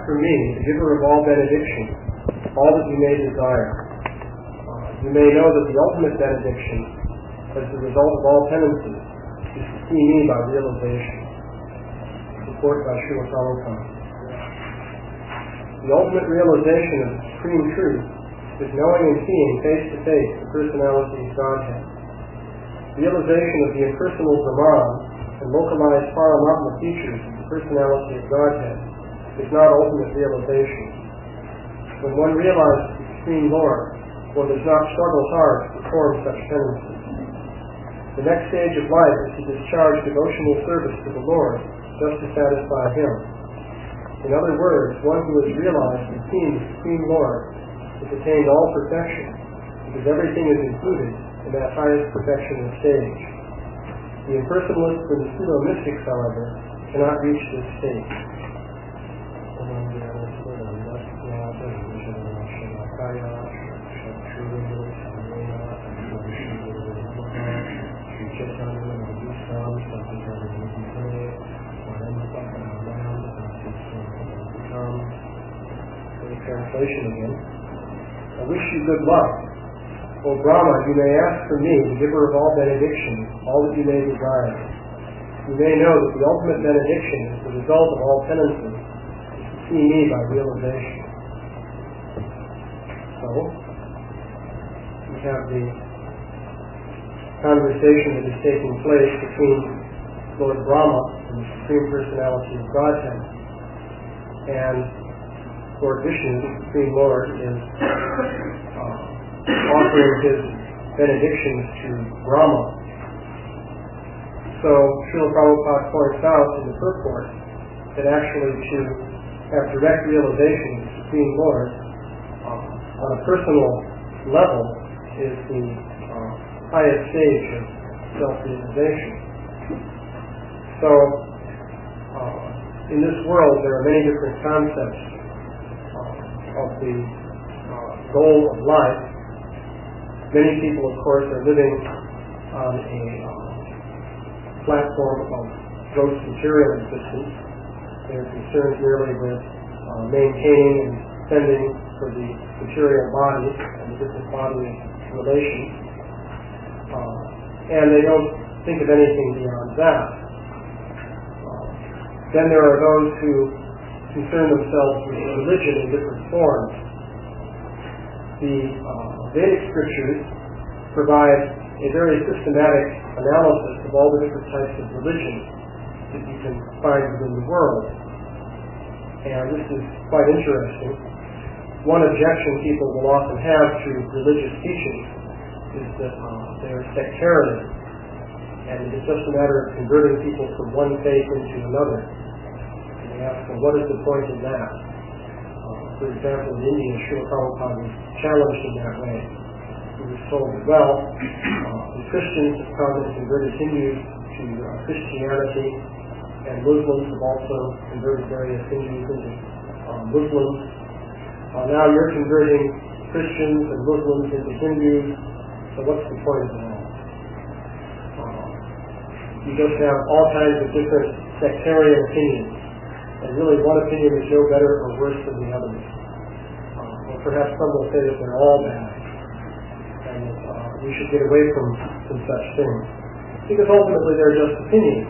for me, the giver of all benediction, all that you may desire. You may know that the ultimate benediction, as the result of all penances, is to see me by realization. Supported by Srila Prabhupada. The ultimate realization of the supreme truth is knowing and seeing face to face the personality of Godhead. Realization of the impersonal Brahman and localized Paramatma features of the personality of Godhead is not ultimate realization. When one realizes the Supreme Lord, one does not struggle hard to perform such penances. The next stage of life is to discharge devotional service to the Lord just to satisfy Him. In other words, one who has realized and seen the Supreme Lord has attained all perfection, because everything is included in that highest perfectional stage. The impersonalists and the pseudo-mystics, however, cannot reach this stage. Translation again. I wish you good luck. O Brahma, you may ask for me, the giver of all benediction, all that you may desire. You may know that the ultimate benediction is the result of all penances, is to see me by realization. So, we have the conversation that is taking place between Lord Brahma and the Supreme Personality of Godhead, and Lord Vishnu, the Supreme Lord, is offering his benedictions to Brahma. So Srila Prabhupada points out in the purport that actually to have direct realization of the Supreme Lord on a personal level is the highest stage of self-realization. So in this world there are many different concepts of the goal of life. Many people, of course, are living on a platform of gross material existence. They're concerned merely with maintaining and spending for the material body and the different body relations. And they don't think of anything beyond that. Then there are those who concern themselves with religion in different forms. The Vedic scriptures provide a very systematic analysis of all the different types of religion that you can find within the world. And this is quite interesting. One objection people will often have to religious teachings is that they are sectarian, and it's just a matter of converting people from one faith into another. Ask, well, what is the point in that? For example, in India, Srila Prabhupada was challenged in that way. He was told that, well, the Christians have come and converted Hindus to Christianity, and Muslims have also converted various Hindus into Muslims. Now you're converting Christians and Muslims into Hindus, so what's the point of it all? You just have all kinds of different sectarian opinions. And really one opinion is no better or worse than the others. Or perhaps some will say that they're all bad. And we should get away from such things. Because ultimately they're just opinions.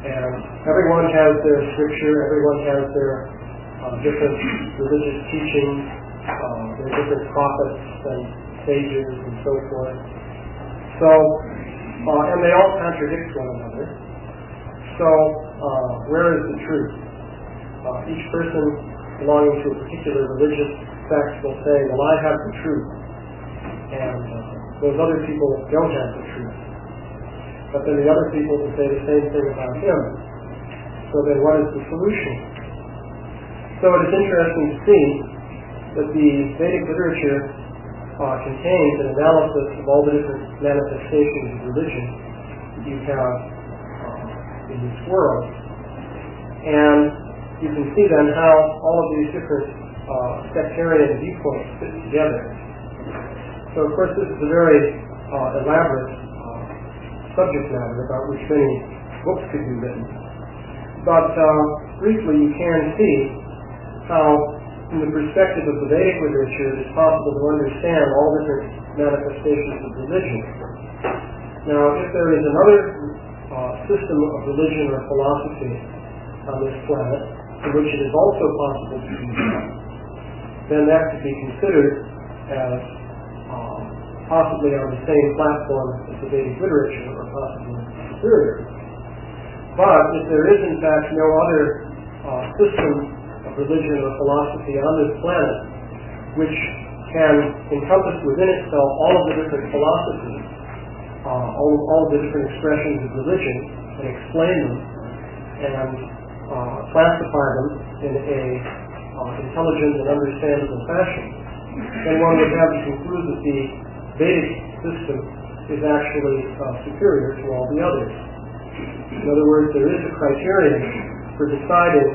And everyone has their scripture, everyone has their different religious teachings, their different prophets and sages and so forth. So, and they all contradict one another. So, where is the truth? Each person belonging to a particular religious sect will say, well, I have the truth. And those other people don't have the truth. But then the other people will say the same thing about him. So then what is the solution? So it is interesting to see that the Vedic literature contains an analysis of all the different manifestations of religion that you have in this world. And you can see then how all of these different sectarian viewpoints fit together. So of course this is a very elaborate subject matter about which many books could be written. But briefly you can see how, from the perspective of the Vedic literature, it is possible to understand all different manifestations of religion. Now, if there is another system of religion or philosophy on this planet, in which it is also possible to do that, then that could be considered as possibly on the same platform as the Vedic literature, or possibly superior. But if there is in fact no other system of religion or philosophy on this planet which can encompass within itself all of the different philosophies, all of the different expressions of religion, and explain them and classify them in a intelligent and understandable fashion, then one would have to conclude that the Vedic system is actually superior to all the others. In other words, there is a criterion for deciding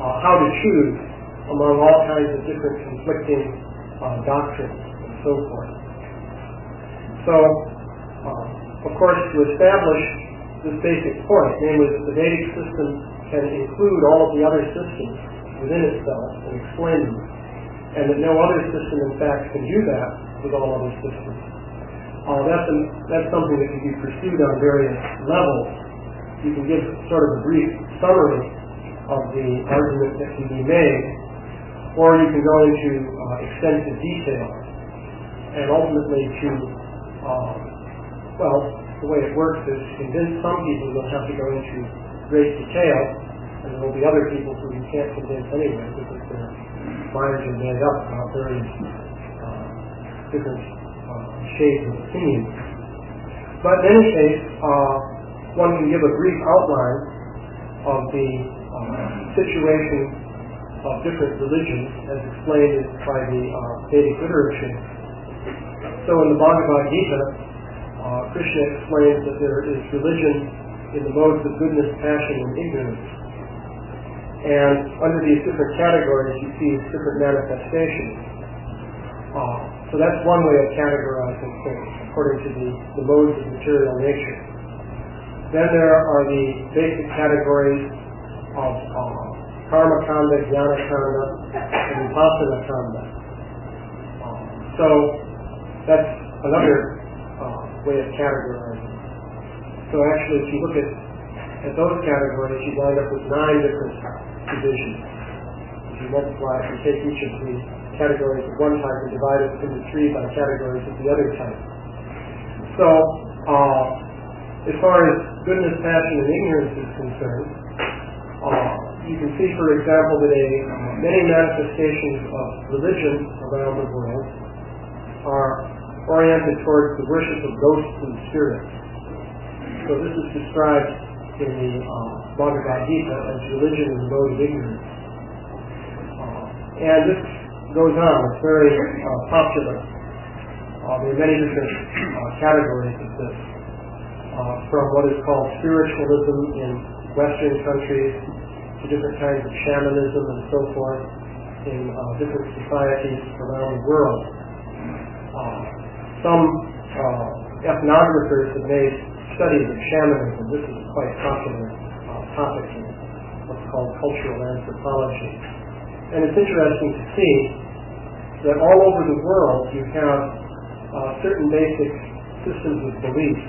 how to choose among all kinds of different conflicting doctrines and so forth. So, of course, to establish this basic point, namely that the Vedic system can include all of the other systems within itself and explain them, and that no other system, in fact, can do that with all other systems. That's something that can be pursued on various levels. You can give sort of a brief summary of the argument that can be made, or you can go into extensive detail, and ultimately to, the way it works is to convince some people you'll have to go into great detail, and there will be other people who you can't convince anyway because their minds are made up about various different shades of opinion. But in any case, one can give a brief outline of the situation of different religions as explained by the Vedic literature. So in the Bhagavad Gita, Krishna explains that there is religion in the modes of goodness, passion, and ignorance. And under these different categories, you see different manifestations. So that's one way of categorizing things, according to the modes of material nature. Then there are the basic categories of karma kanda, jnana kanda, and vipassana kanda. So that's another way of categorizing. So actually, if you look at those categories, you wind up with 9 different divisions. If you multiply, if you take each of the categories of one type and divide it into 3 by categories of the other type. So, as far as goodness, passion, and ignorance is concerned, you can see, for example, that many manifestations of religion around the world are oriented towards the worship of ghosts and spirits. So this is described in the Bhagavad Gita as religion in the mode of ignorance. And this goes on. It's very popular. There are many different categories of this, from what is called spiritualism in Western countries to different kinds of shamanism and so forth in different societies around the world. Some ethnographers have made studies of shamanism. This is a quite popular topic in what's called cultural anthropology. And it's interesting to see that all over the world you have certain basic systems of belief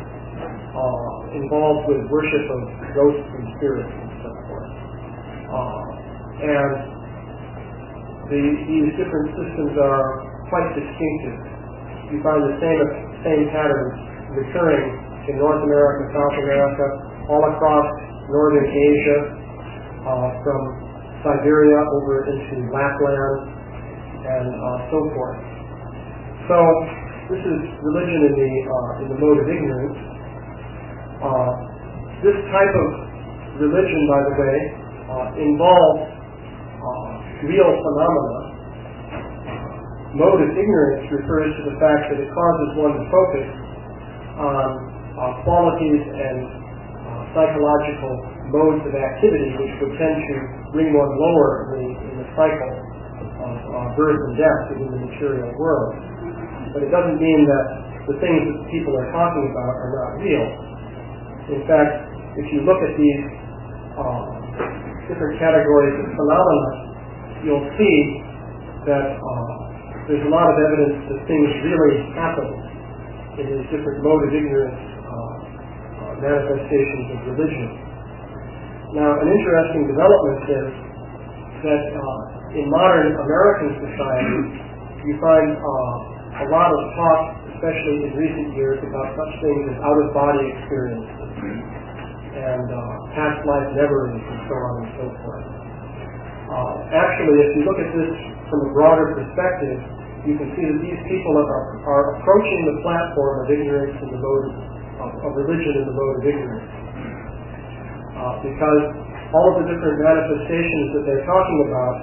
involved with worship of ghosts and spirits and so forth. And these different systems are quite distinctive. You find the same patterns recurring in North America, South America, all across Northern Asia, from Siberia over into Lapland, and so forth. So this is religion in the mode of ignorance. This type of religion, by the way, involves real phenomena. Mode of ignorance refers to the fact that it causes one to focus on qualities and psychological modes of activity which would tend to bring one lower in the cycle of birth and death within the material world. But it doesn't mean that the things that people are talking about are not real. In fact, if you look at these different categories of phenomena, you'll see that there's a lot of evidence that things really happen in these different mode of ignorance manifestations of religion. Now, an interesting development is that in modern American society, you find a lot of talk, especially in recent years, about such things as out-of-body experiences and past life memories and so on and so forth. Actually, if you look at this from a broader perspective, you can see that these people are approaching the platform of ignorance in the mode of religion in the mode of ignorance. Because all of the different manifestations that they're talking about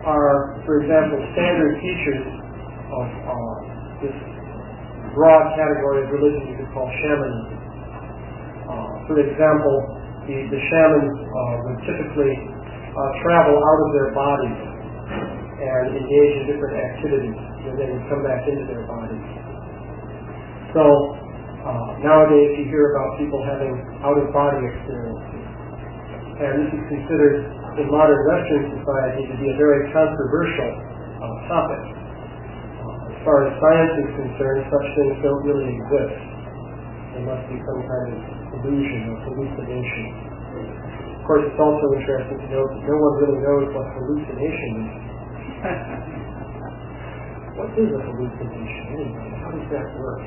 are, for example, standard features of this broad category of religion you could call shamanism. For example, the shamans would typically travel out of their bodies and engage in different activities, and they would come back into their bodies. So nowadays you hear about people having out-of-body experiences, and this is considered in modern Western society to be a very controversial topic. As far as science is concerned, such things don't really exist. There must be some kind of illusion or hallucination. Of course, it's also interesting to note that no one really knows what hallucination is. What is a hallucination anyway? How does that work?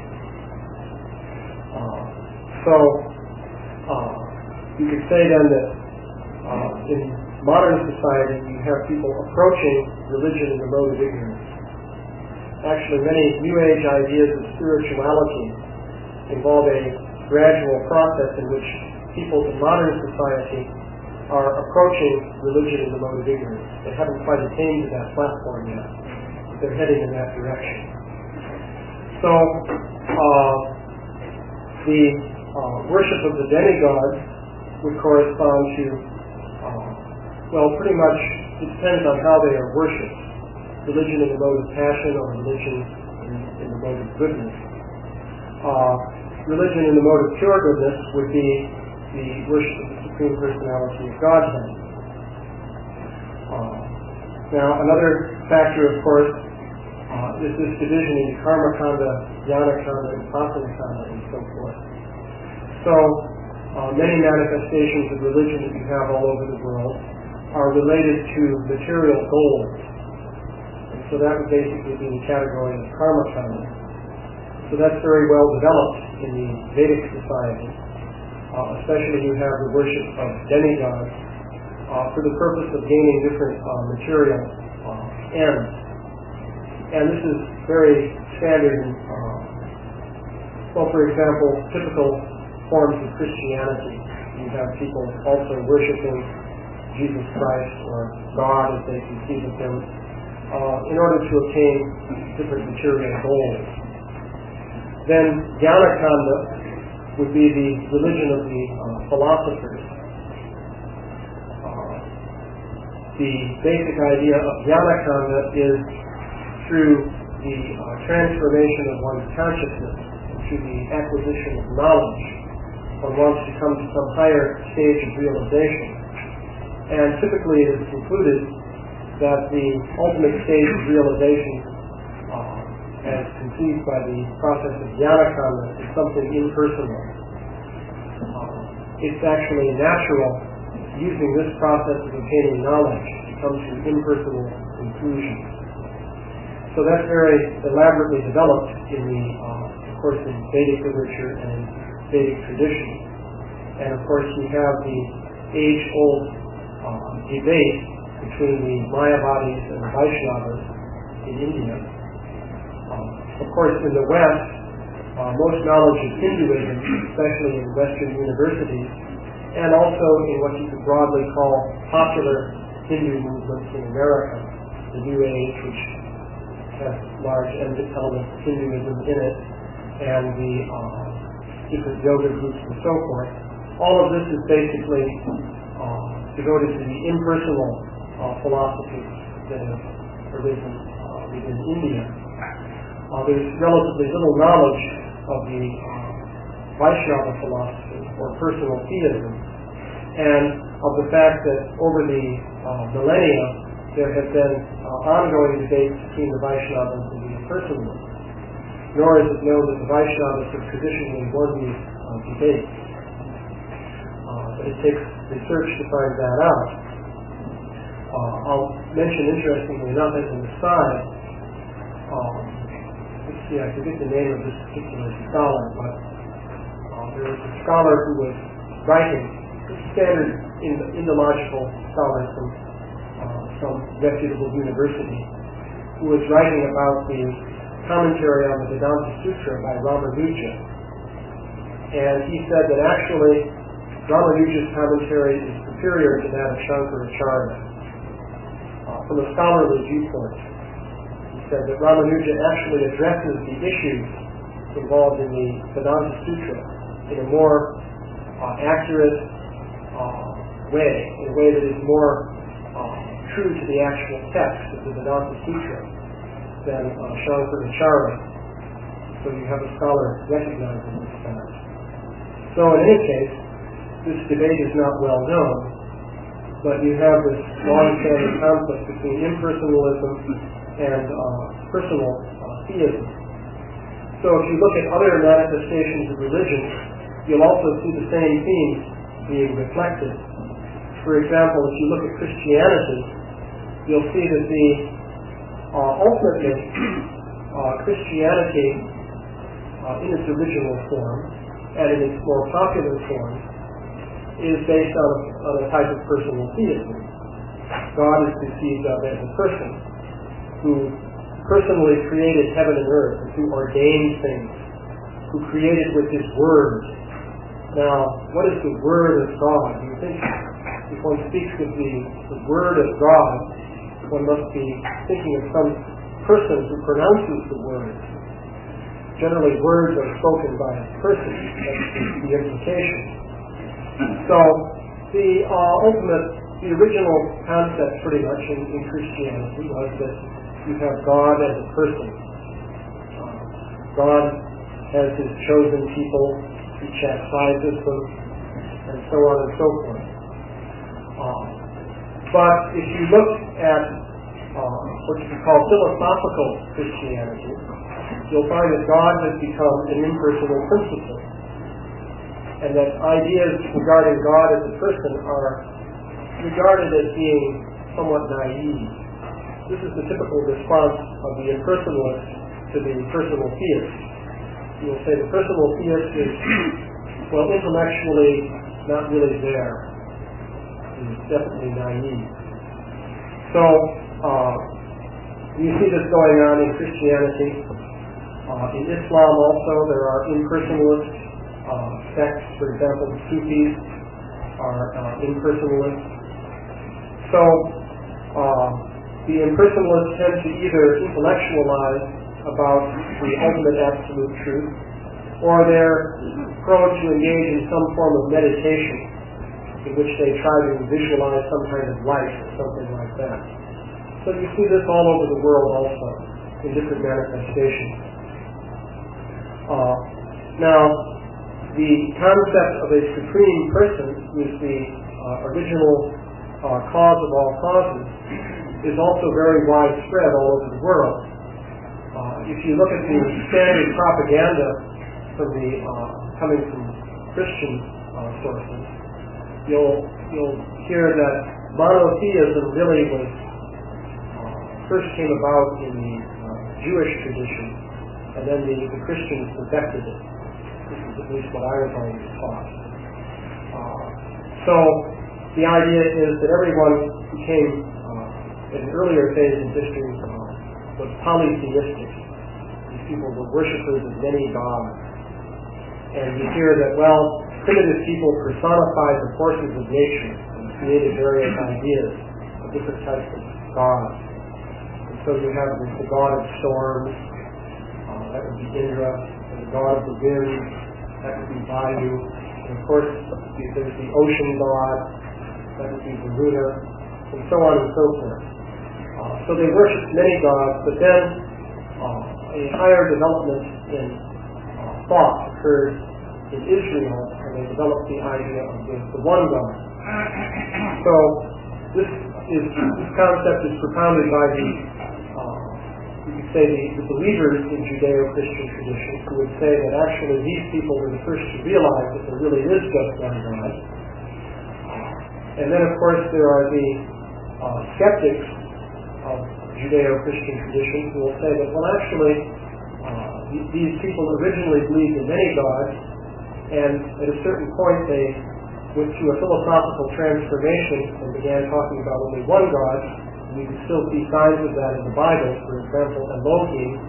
You could say then that in modern society you have people approaching religion in the mode of ignorance. Actually, many New Age ideas of spirituality involve a gradual process in which people in modern society are approaching religion in the mode of ignorance. They haven't quite attained to that platform yet, but they're heading in that direction. So, the worship of the demigods would correspond to, pretty much it depends on how they are worshipped. Religion in the mode of passion or religion in the mode of goodness. Religion in the mode of pure goodness would be the worship of the Supreme Personality of Godhead. Now, another factor, of course, is this division into karma kanda, jnana kanda, and upasana kanda, and so forth. So, many manifestations of religion that you have all over the world are related to material goals. And so that would basically be the category of karma kanda. So that's very well developed in the Vedic society. Especially you have the worship of demigods for the purpose of gaining different material ends. And this is very standard in, for example, typical forms of Christianity. You have people also worshiping Jesus Christ or God as they conceive of him in order to obtain different material goals. Then jnana kanda would be the religion of the philosophers. The basic idea of jnana kanda is through the transformation of one's consciousness, through the acquisition of knowledge, one wants to come to some higher stage of realization. And typically it is concluded that the ultimate stage of realization as conceived by the process of jnana kanda is something impersonal. It's actually natural, using this process of obtaining knowledge, to come to impersonal conclusions. So that's very elaborately developed in the, of course, in Vedic literature and Vedic tradition. And of course we have the age-old debate between the Mayavadis and the Vaishnavas in India. Of course, in the West, most knowledge of Hinduism, especially in Western universities, and also in what you could broadly call popular Hindu movements in America, the New Age, which has large elements of Hinduism in it, and the different yoga groups and so forth. All of this is basically devoted to the impersonal philosophies that have arisen within India. There's relatively little knowledge of the Vaishnava philosophy or personal theism, and of the fact that over the millennia there have been ongoing debates between the Vaishnavas and the impersonalists. Nor is it known that the Vaishnavas have traditionally won these debates. But it takes research to find that out. I'll mention, interestingly enough, as an aside, let's see, I forget the name of this particular scholar, but there was a scholar who was writing, standard Indological scholar from some reputable university, who was writing about the commentary on the Vedanta Sutra by Ramanuja. And he said that actually Ramanuja's commentary is superior to that of Shankaracharya. From a scholarly viewpoint, he said that Ramanuja actually addresses the issues involved in the Vedanta Sutra in a more accurate way, in a way that is more true to the actual text of the Vedanta Sutra than Shankaracharya. So you have a scholar recognizing this fact. So in any case, this debate is not well known, but you have this long-standing conflict between impersonalism and personal theism. So if you look at other manifestations of religion, you'll also see the same themes being reflected. For example, if you look at Christianity, you'll see that ultimately Christianity in its original form and in its more popular form is based on a type of personal theism. God is conceived of as a person who personally created heaven and earth, and who ordained things, who created with his word. Now, what is the word of God? You think if one speaks of the word of God, one must be thinking of some person who pronounces the word. Generally, words are spoken by a person. That's the implication. So, the original concept pretty much in Christianity was that you have God as a person. God has his chosen people, he chastises them, and so on and so forth. But if you look at what you could call philosophical Christianity, you'll find that God has become an impersonal principle, and that ideas regarding God as a person are regarded as being somewhat naive. This is the typical response of the impersonalist to the personal theist. You will say the personal theist is, well, intellectually not really there. He's definitely naive. So, you see this going on in Christianity. In Islam also, there are impersonalist sects. For example, the Sufis are impersonalists. So, the impersonalists tend to either intellectualize about the ultimate absolute truth, or they're prone to engage in some form of meditation in which they try to visualize some kind of light or something like that. So you see this all over the world also, in different manifestations. Now, the concept of a supreme person, who is the original cause of all causes, is also very widespread all over the world. If you look at the standard propaganda from coming from Christian sources, you'll hear that monotheism really first came about in the Jewish tradition, and then the Christians perfected it. This is at least what I was always taught. So the idea is that everyone became, in an earlier phase in history, was polytheistic. These people were worshippers of many gods. And you hear that, well, primitive people personified the forces of nature and created various ideas of different types of gods. And so you have the god of storms, that would be Indra, and the god of the wind, that would be Vayu, and of course there's the ocean god, that would be Varuna, and so on and so forth. So they worshipped many gods, but then a higher development in thought occurred in Israel, and they developed the idea of the one God. So This concept is propounded by you could say the believers in Judeo-Christian traditions, who would say that actually these people were the first to realize that there really is just one God. And then, of course, there are the skeptics of Judeo-Christian traditions who will say that, well, actually, these people originally believed in many gods, and at a certain point they went through a philosophical transformation and began talking about only one God. We can still see signs of that in the Bible. For example, Elohim,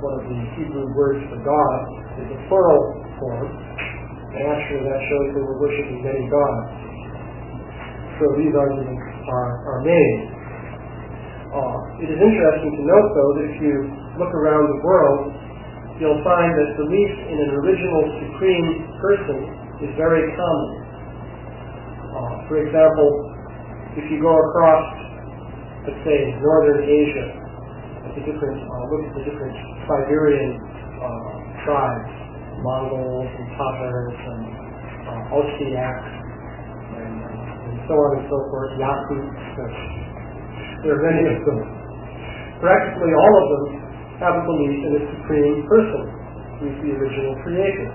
one of the Hebrew words for God, is a plural form, and actually that shows they were worshiping many gods. So these arguments are made. It is interesting to note, though, that if you look around the world, you'll find that belief in an original supreme person is very common. For example, if you go across, let's say, northern Asia, at the different, look at the different Siberian tribes, Mongols and Tatars and Ostiaks, and so on and so forth, Yakuts. There are many of them. Practically all of them have a belief in a supreme person who is the original creator.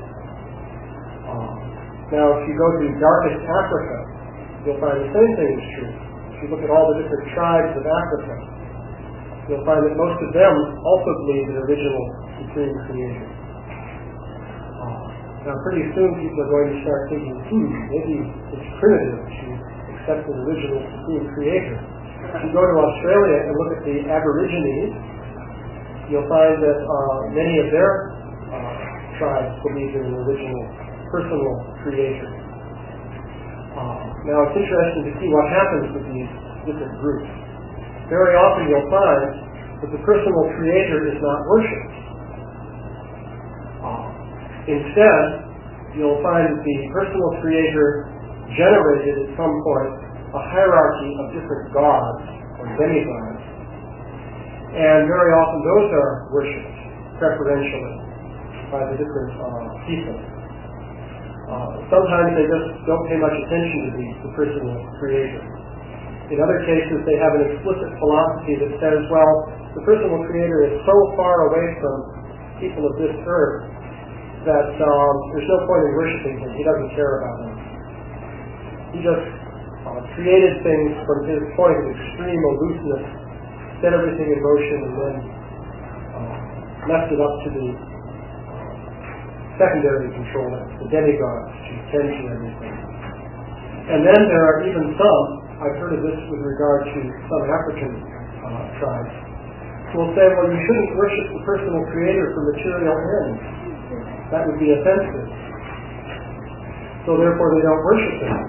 Now, if you go to darkest Africa, you'll find the same thing is true. If you look at all the different tribes of Africa, you'll find that most of them also believe in an original supreme creator. Now, pretty soon people are going to start thinking, maybe it's primitive to accept an original supreme creator. If you go to Australia and look at the Aborigines, you'll find that many of their tribes believe in an original personal creator. Now, it's interesting to see what happens with these different groups. Very often you'll find that the personal creator is not worshipped. Instead, you'll find that the personal creator generated at some point a hierarchy of different gods or demigods, and very often those are worshipped preferentially by the different people. Sometimes they just don't pay much attention to the personal creator. In other cases, they have an explicit philosophy that says, well, the personal creator is so far away from people of this earth that there's no point in worshiping him. He doesn't care about them. He just created things from his point of extreme aloofness, set everything in motion, and then left it up to the secondary controller, the demigods, to tend to everything. And then there are even some, I've heard of this with regard to some African tribes, who will say, well, you shouldn't worship the personal creator for material ends. That would be offensive. So therefore they don't worship him.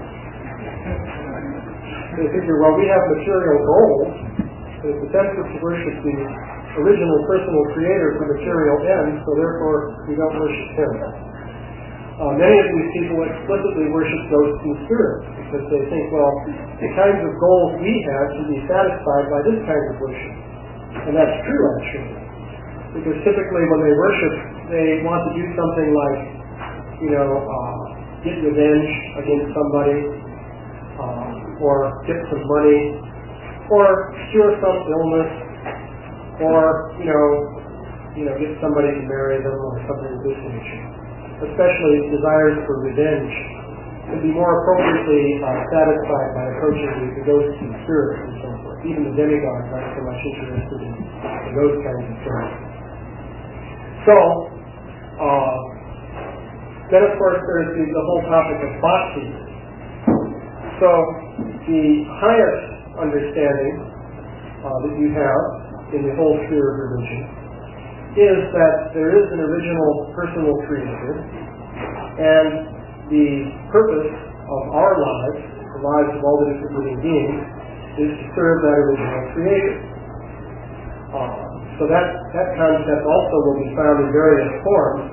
They figure, well, we have material goals, and it's offensive to worship the original personal creator for material ends, so therefore we don't worship him. Many of these people explicitly worship ghosts and spirits because they think, well, the kinds of goals we have can be satisfied by this kind of worship. And that's true, actually. Because typically when they worship, they want to do something like, get revenge against somebody, or get some money, or cure some illness, or, get somebody to marry them or something of this nature. Especially desires for revenge can be more appropriately satisfied by approaching the ghosts and spirits and so forth. Even the demigods aren't so much interested in those kinds of things. So, then of course there's the whole topic of bhakti. So, the highest understanding that you have in the whole sphere of religion is that there is an original personal creator, and the purpose of our lives, the lives of all the different living beings, is to serve that original creator. So that concept also will be found in various forms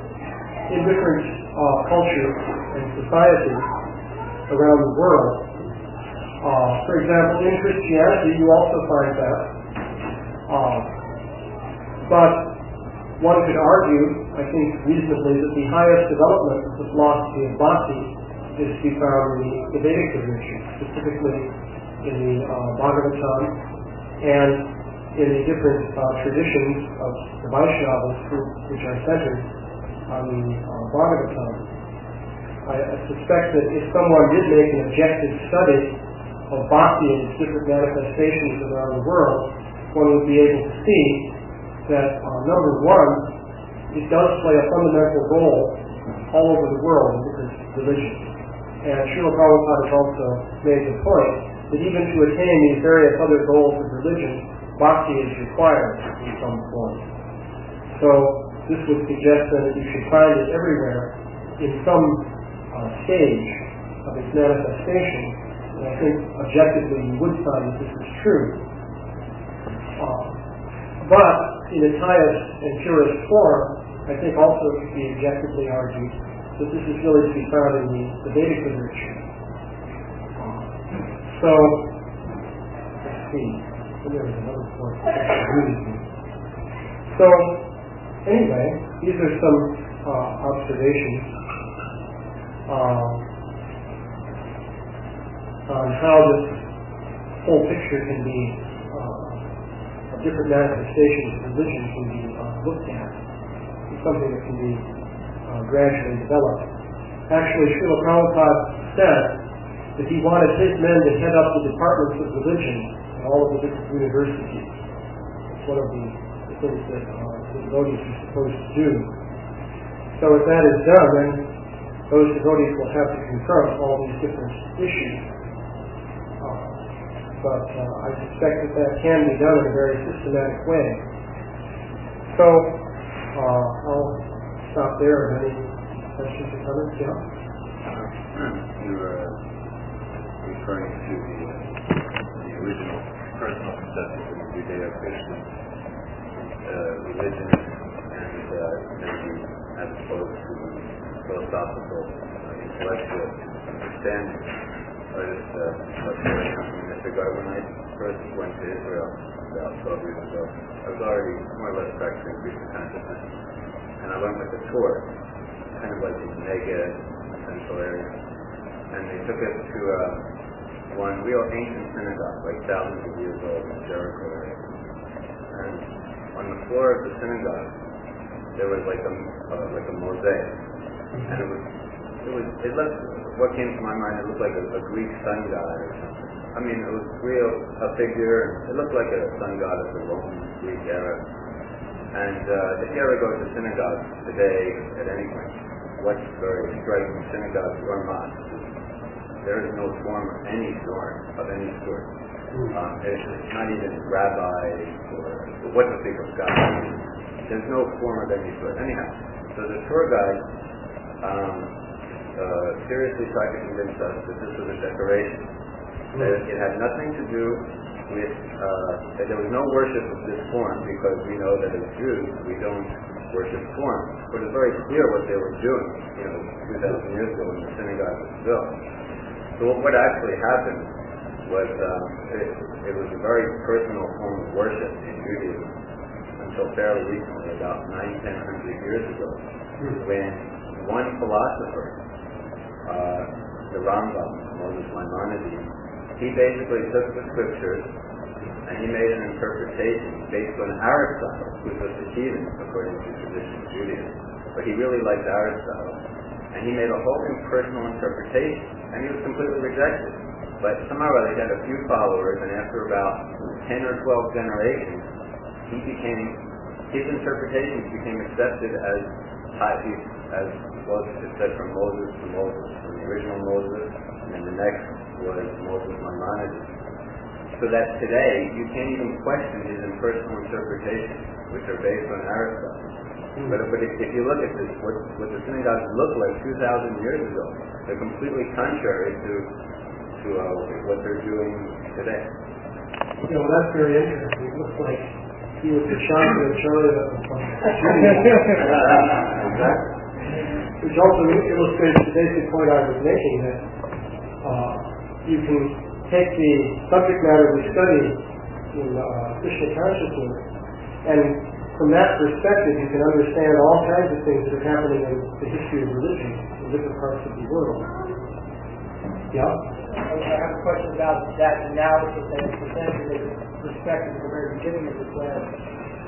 in different cultures and societies around the world. For example, in Christianity, you also find that. But one could argue, I think reasonably, that the highest development of the philosophy of bhakti is to be found in the Vedic tradition, specifically in the Bhagavatam, and in the different traditions of the Vaishnavas, which are centered on the Bhagavatam. I suspect that if someone did make an objective study of bhakti and its different manifestations around the world, one would be able to see that, number one, it does play a fundamental role all over the world in different religions. And Srila Prabhupada has also made the point that even to attain these various other goals of religion, bhakti is required in some form. So this would suggest that you should find it everywhere in some stage of its manifestation. And I think objectively you would find that this is true. But in its highest and purest form, I think also it could be objectively argued that this is really to be found in the Vedic literature. So, let's see. There was another point. So, anyway, these are some observations on how this whole picture can be, of different manifestations of religion can be looked at. It's something that can be gradually developed. Actually, Srila Prabhupada said that he wanted his men to head up the departments of religion at all of the different universities. It's one of the things that the devotees are supposed to do. So if that is done, then those devotees will have to confront all these different issues. But I suspect that can be done in a very systematic way. So I'll stop there. Any questions or comments? Yeah? You were referring to the original personal conception of Judeo-Christian religion, and maybe as opposed to philosophical, intellectual understanding. I just in this regard, when I first went to Israel about 12 years ago, I was already more or less practicing Krishna consciousness, and I went with a tour, kind of like the Negev central area, and they took us to one real ancient synagogue, like thousands of years old in the Jericho area. And on the floor of the synagogue, there was like a mosaic, and it looked, what came to my mind, it looked like a Greek sun god or something. I mean, it was a figure, it looked like a sun god of the Roman Greek era. And if you ever go to synagogues today at any point, what's very striking, synagogues or mosques, there is no form of any sort. It's not even rabbi or what to think of God. There's no form of any sort. Anyhow, so the tour guide seriously tried to convince us that this was a decoration. That it had nothing to do with, that there was no worship of this form, because we know that as Jews we don't worship form. But it's very clear what they were doing, 2,000 years ago when the synagogue was built. So what actually happened was it was a very personal form of worship in Judaism until fairly recently, about 900-1000 years ago, when one philosopher, the Rambam, Moses Maimonides, he basically took the scriptures and he made an interpretation based on Aristotle, which was the heathen according to traditional Judaism. But he really liked Aristotle. And he made a whole impersonal interpretation, and he was completely rejected. But somehow he had a few followers, and after about 10 or 12 generations, his interpretations became accepted as it said from Moses to Moses, from the original Moses, and then the next was Moses Maimonides. So that today, you can't even question his impersonal interpretations, which are based on Aristotle. But if you look at this, what the synagogues look like 2,000 years ago, they're completely contrary to what they're doing today. That's very interesting. It looks like he was the chocolate Charlie that was from which also illustrates the basic point I was making, that you can take the subject matter we study in Krishna consciousness, and from that perspective you can understand all kinds of things that are happening in the history of religion in different parts of the world. Yeah. I have a question about that analysis that is presented as perspective at the very beginning of the class.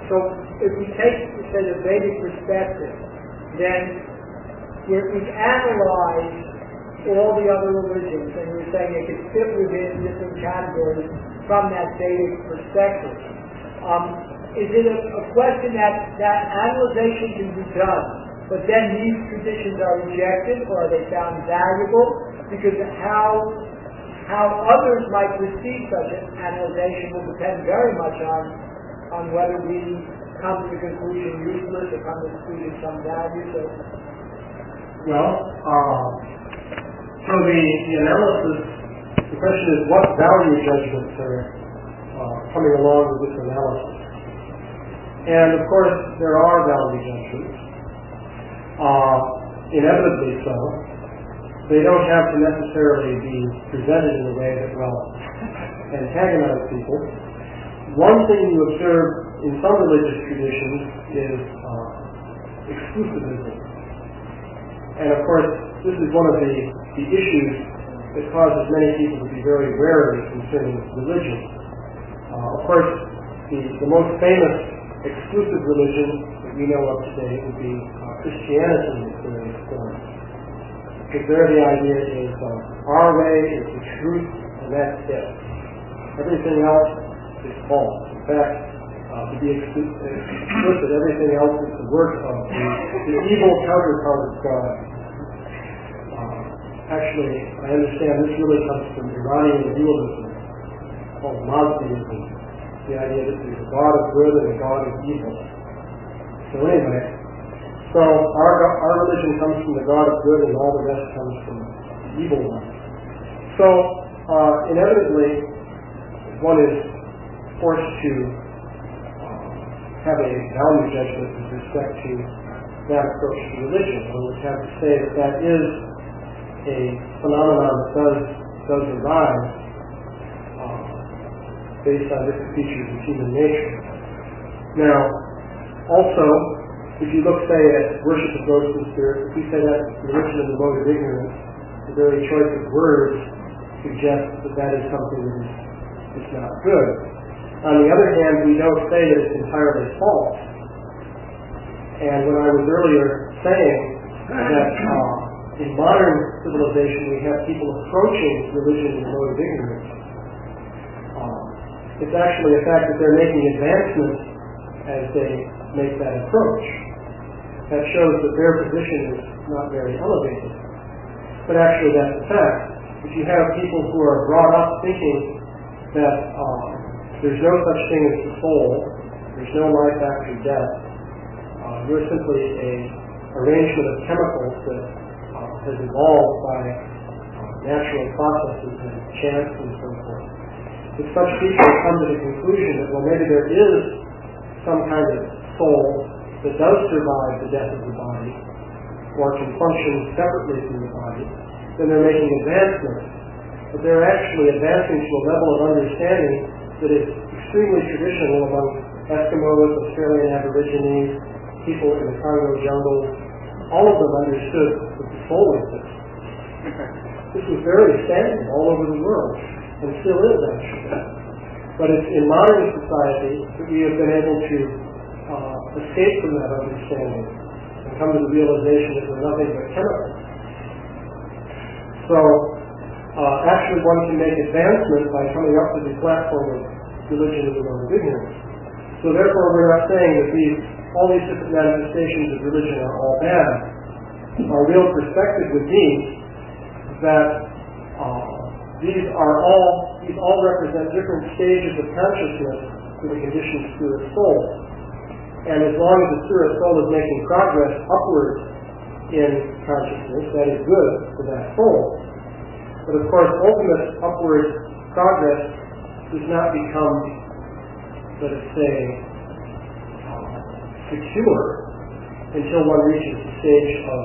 So if we take, say, the Vedic perspective, then we've analyzed all the other religions, and we're saying they could fit within different categories from that Vedic perspective. Is it a question that analyzation can be done, but then these traditions are rejected, or are they found valuable? Because how others might perceive such an analyzation will depend very much on whether we come to the conclusion useless or come to the conclusion some value. So the analysis, the question is what value judgments are coming along with this analysis. And of course there are value judgments, inevitably so. They don't have to necessarily be presented in a way that will antagonize people. One thing you observe in some religious traditions is exclusivism. And of course, this is one of the issues that causes many people to be very wary concerning religion. Of course, the most famous exclusive religion that we know of today would be Christianity in its various forms. Because there the idea is our way is the truth and that's it. Everything else is false. In fact, to be explicit, everything else is the work of the evil counterpart of God. Actually, I understand this really comes from Iranian dualism called Mazdaism. The idea that there's a God of good and a God of evil. So anyway, our religion comes from the God of good and all the rest comes from the evil one. So inevitably, one is forced to have a value judgment with respect to that approach to religion. One would have to say that is a phenomenon that does arise based on different features of human nature. Now, also, if you look, say, at worship of ghosts and spirits, if we say that religion of the mode of ignorance, the very choice of words suggests that is something that is not good. On the other hand, we don't say that it's entirely false. And when I was earlier saying that in modern civilization we have people approaching religion in the mode of ignorance, it's actually a fact that they're making advancements as they make that approach. That shows that their position is not very elevated. But actually that's a fact. If you have people who are brought up thinking that there's no such thing as the soul, there's no life after death, you're simply an arrangement of chemicals that has evolved by natural processes and chance and so forth. If such people come to the conclusion that, well, maybe there is some kind of soul that does survive the death of the body, or can function separately from the body, then they're making advancements. But they're actually advancing to a level of understanding that is extremely traditional among Eskimos, Australian Aborigines, people in the Congo jungles. All of them understood that the soul exists. This was very standard all over the world, and still is actually. But it's in modern society that we have been able to escape from that understanding and come to the realization that we're nothing but chemicals. So actually one can make advancement by coming up to the platform of religion of the mode of ignorance. So therefore we're not saying that all these different manifestations of religion are all bad. Our real perspective would be that these all represent different stages of consciousness for the conditioned spirit soul. And as long as the spirit soul is making progress upward in consciousness, that is good for that soul. But of course, ultimate upward progress does not become, let us say, secure until one reaches the stage of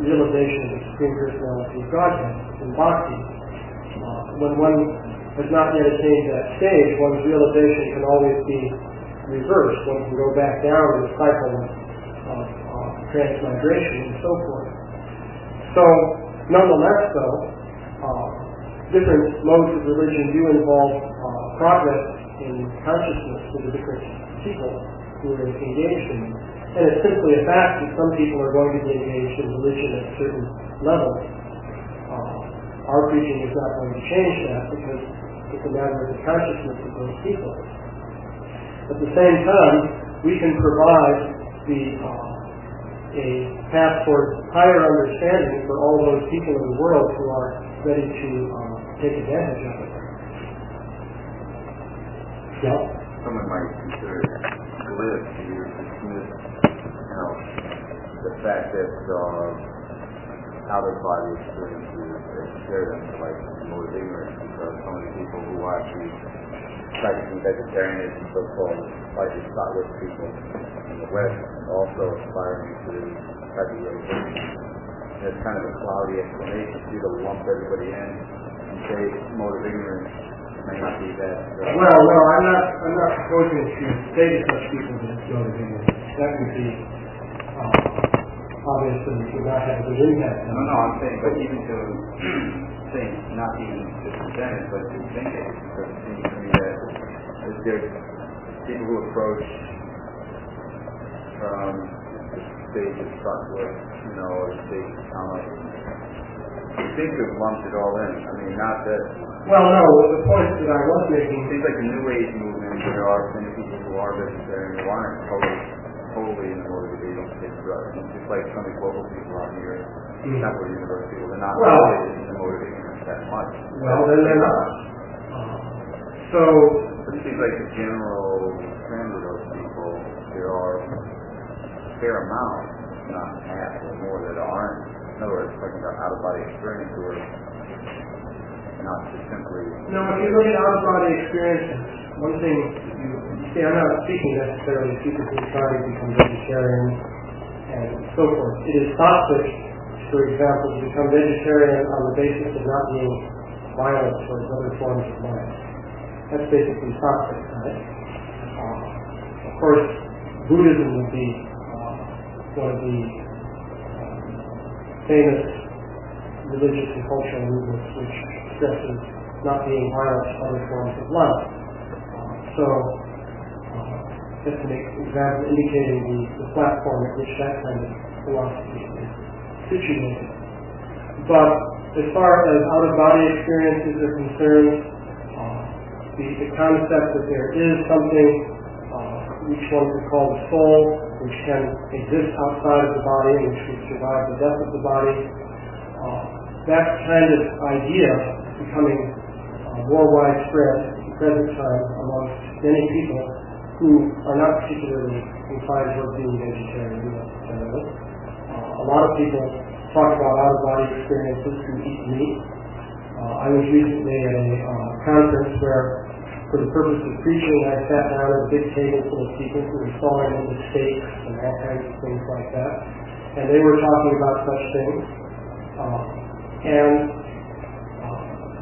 realization of the Supreme Personality of Godhead in bhakti. When one has not yet attained that stage, one's realization can always be reversed. One can go back down in the cycle of transmigration and so forth. So Nonetheless, though, different modes of religion do involve progress in consciousness for the different people who are engaged in it. And it's simply a fact that some people are going to be engaged in religion at certain levels. Our preaching is not going to change that because it's a matter of the consciousness of those people. At the same time, we can provide a path toward higher understanding for all those people in the world who are ready to take advantage of it. Yeah? Someone might consider it glib to dismiss, the fact that out-of-body experiences share them to like mode of ignorance, because so many people who are actually practicing vegetarianism, so-called slightly thoughtless people in the West, also aspiring to practice meditation. There's kind of a cloudy explanation for you to lump everybody in and say mode of ignorance may not be that. Well, no, I'm not proposing to say to such people that it's mode of ignorance. That would be obviously would not have a good impact. No, I'm saying, but even to think, not even to present it, but to think it, because it seems to me that there's people who approach from the stage of thoughtless, or the stage of talent. You seem to have lumped it all in. I mean, not that. Well, no, the point that I was making. It seems like the New Age movement, there are many people who are vegetarian who aren't totally in the motivation to take drugs. It's just like some of the global people out here, Temple University people, they're not motivated in the motivation that much. Well, then they're not. So it seems like the general trend of those people, there are a fair amount, not half or more, that aren't. In other words, talking about out-of-body experience, who are not just simply. No, if you look at out-of-body experiences, one thing you see, I'm not speaking necessarily of people who try to become vegetarian and so forth. It is toxic, for example, to become vegetarian on the basis of not being violent towards other forms of life. That's basically toxic, right? Of course, Buddhism would be one of the famous religious and cultural movements which stresses not being violent to other forms of life. So that's an example indicating the platform at which that kind of philosophy is situated. But as far as out-of-body experiences are concerned, the concept that there is something which one could call the soul, which can exist outside of the body, and which would survive the death of the body, that kind of idea is becoming more widespread at the present time amongst many people who are not particularly inclined toward being vegetarian necessarily. A lot of people talk about out-of-body experiences who eat meat. I was recently at a conference where, for the purpose of preaching, I sat down at a big table full of people who were sawing into steaks and all kinds of things like that. And they were talking about such things.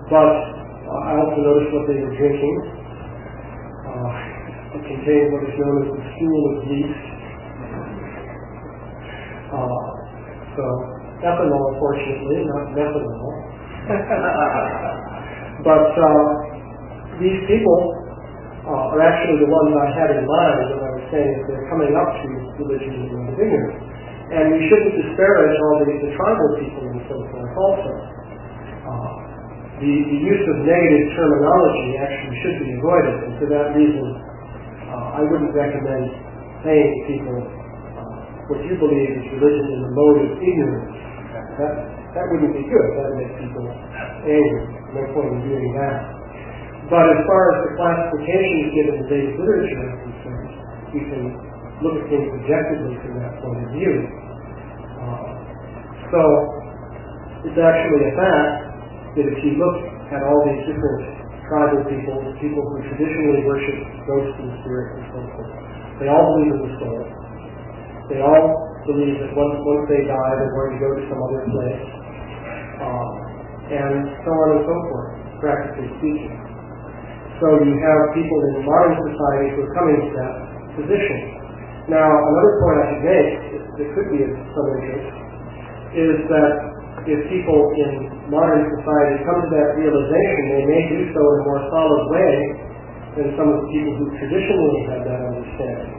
But I also noticed what they were drinking. It contained what is known as the stool of yeast. So ethanol, fortunately, not methanol. But these people are actually the ones I had in mind when I was saying that they're coming up to religion and ignorance. And we shouldn't disparage all the tribal people and so forth also. The use of negative terminology actually should be avoided, and for that reason I wouldn't recommend saying to people what you believe is religion in the mode of ignorance. That wouldn't be good. That would make people angry. No point in doing that. But as far as the classifications given in Vedic literature is concerned, we can look at things objectively from that point of view. So it's actually a fact that if you look at all these different tribal people who traditionally worship ghosts and spirits and so forth, they all believe in the soul. They all believe that once they die, they're going to go to some other place, and so on and so forth, practically speaking. So you have people in modern society who are coming to that position. Now, another point I should make that could be of some interest is that if people in modern society come to that realization, they may do so in a more solid way than some of the people who traditionally had that understanding,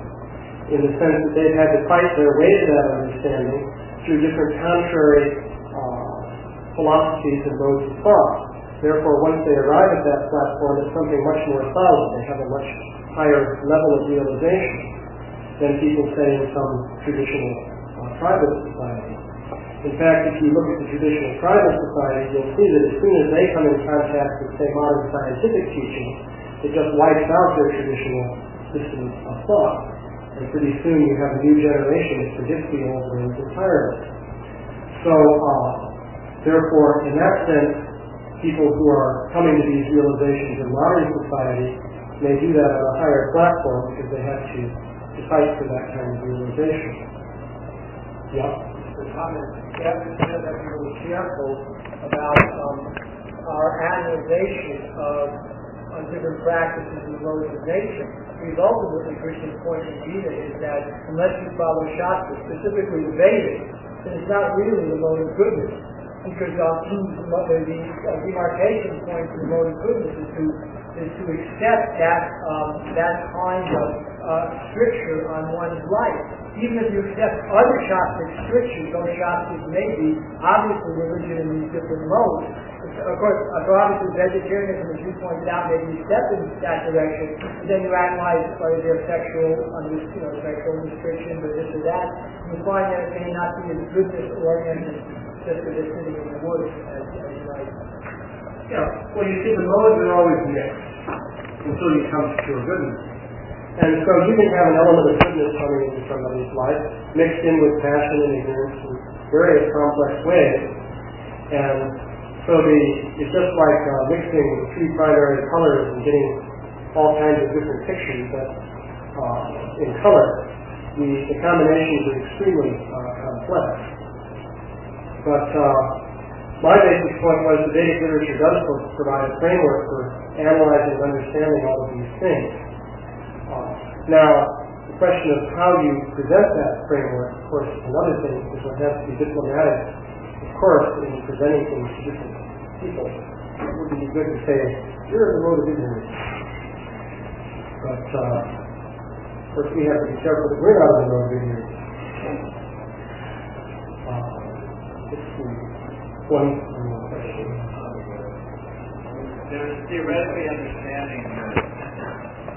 in the sense that they've had to fight their way to that understanding through different contrary philosophies and modes of thought. Therefore, once they arrive at that platform, it's something much more solid. They have a much higher level of realization than people say in some traditional tribal society. In fact, if you look at the traditional tribal society, you'll see that as soon as they come in contact with, say, modern scientific teaching, it just wipes out their traditional system of thought. And pretty soon you have a new generation that forgets the old ways entirely. So, therefore, in that sense, people who are coming to these realizations in modern society may do that on a higher platform because they have to fight for that kind of realization. Yeah? The comment, you have to be really careful about our analyzation of different practices and modes of nature. Because ultimately, Krishna's point in Gita is that unless you follow Shastra, specifically the Vedic, then it's not really the mode of goodness. Because the demarcation point for the mode of goodness is to accept that kind of stricture on one's life. Even if you accept other Shastric strictures, those Shastras may be obviously religion in these different modes. Of course, obviously vegetarianism, as you pointed out, may be a step in that direction. But then you analyze whether there are sexual restrictions or this or that. You find that it may not be as goodness oriented just because they're sitting in the woods as you might. Yeah. Well, you see, the modes are always mixed until you come to pure goodness. And so you can have an element of goodness coming into somebody's life, mixed in with passion and ignorance in various complex ways. And so it's just like mixing three primary colors and getting all kinds of different pictures that in color. The combinations are extremely complex. But my basic point was the Vedic literature does provide a framework for analyzing and understanding all of these things. Now, the question of how you present that framework, of course, is another thing, because one has to be diplomatic, of course, in presenting things to different people. It wouldn't be good to say, you're in the mode of ignorance. But, of course, we have to be careful that we're not in the mode of ignorance. One more question. There's theoretically understanding that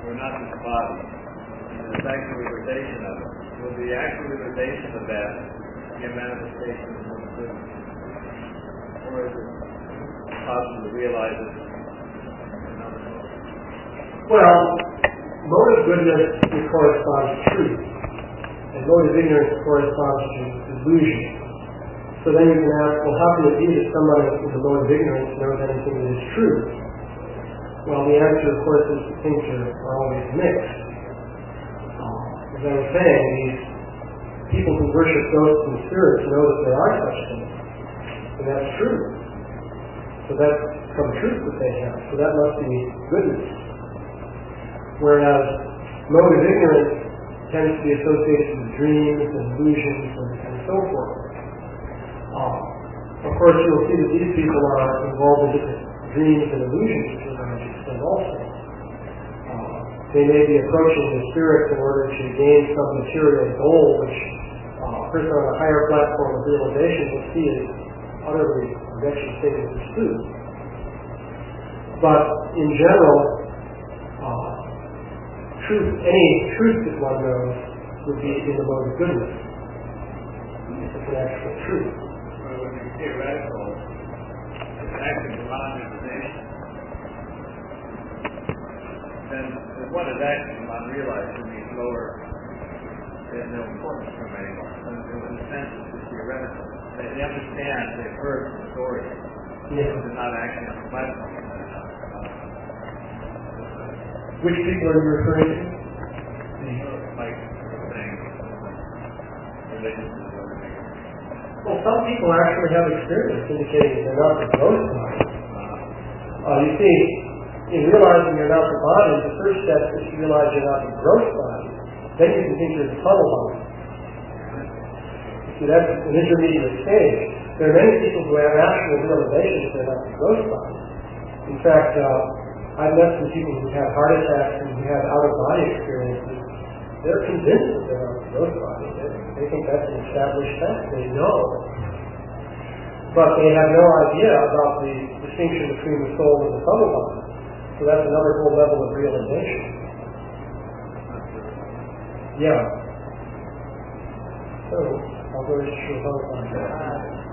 we're not this body, and the actualization of it. Will the actualization of that be a manifestation of some goodness? Or is it possible to realize it in another mode? Well, mode of goodness corresponds to truth, and mode of ignorance corresponds to illusion. So then you can ask, well, how can it be that somebody with a mode of ignorance knows anything that is true? Well, the answer, of course, is that things are always mixed. As I was saying, these people who worship ghosts and spirits know that there are such things. And that's true. So that's some truth that they have. So that must be goodness. Whereas mode of ignorance tends to be associated with dreams and illusions and so forth. Of course, you'll see that these people are involved in different dreams and illusions to a large extent also. They may be approaching the spirit in order to gain some material goal, which a person on a higher platform of realization will see as utterly a wretched state of pursuit. But in general, any truth that one knows would be in the mode of goodness. It's an actual truth. Theoretical, it's actually non-information. Then what is actually unrealized in these lower, there's no importance for them anymore. In a sense, it's just theoretical. They understand, they've heard the story. Yes. They're not actually on the platform. Which people are you referring to? Like saying, religious. Well, some people actually have experience indicating they're not the gross body. You see, in realizing you're not the body, the first step is to realize you're not the gross body. Then you can think you're the subtle body. See, that's an intermediate stage. There are many people who have actual realizations that they're not ghost bodies. In fact, I've met some people who have heart attacks and who have out-of-body experiences. They're convinced that they're not ghost bodies. They think that's an established fact. They know. But they have no idea about the distinction between the soul and the subtle body. So that's another whole level of realization. Yeah. So, I'll go to Srimad Bhagavatam.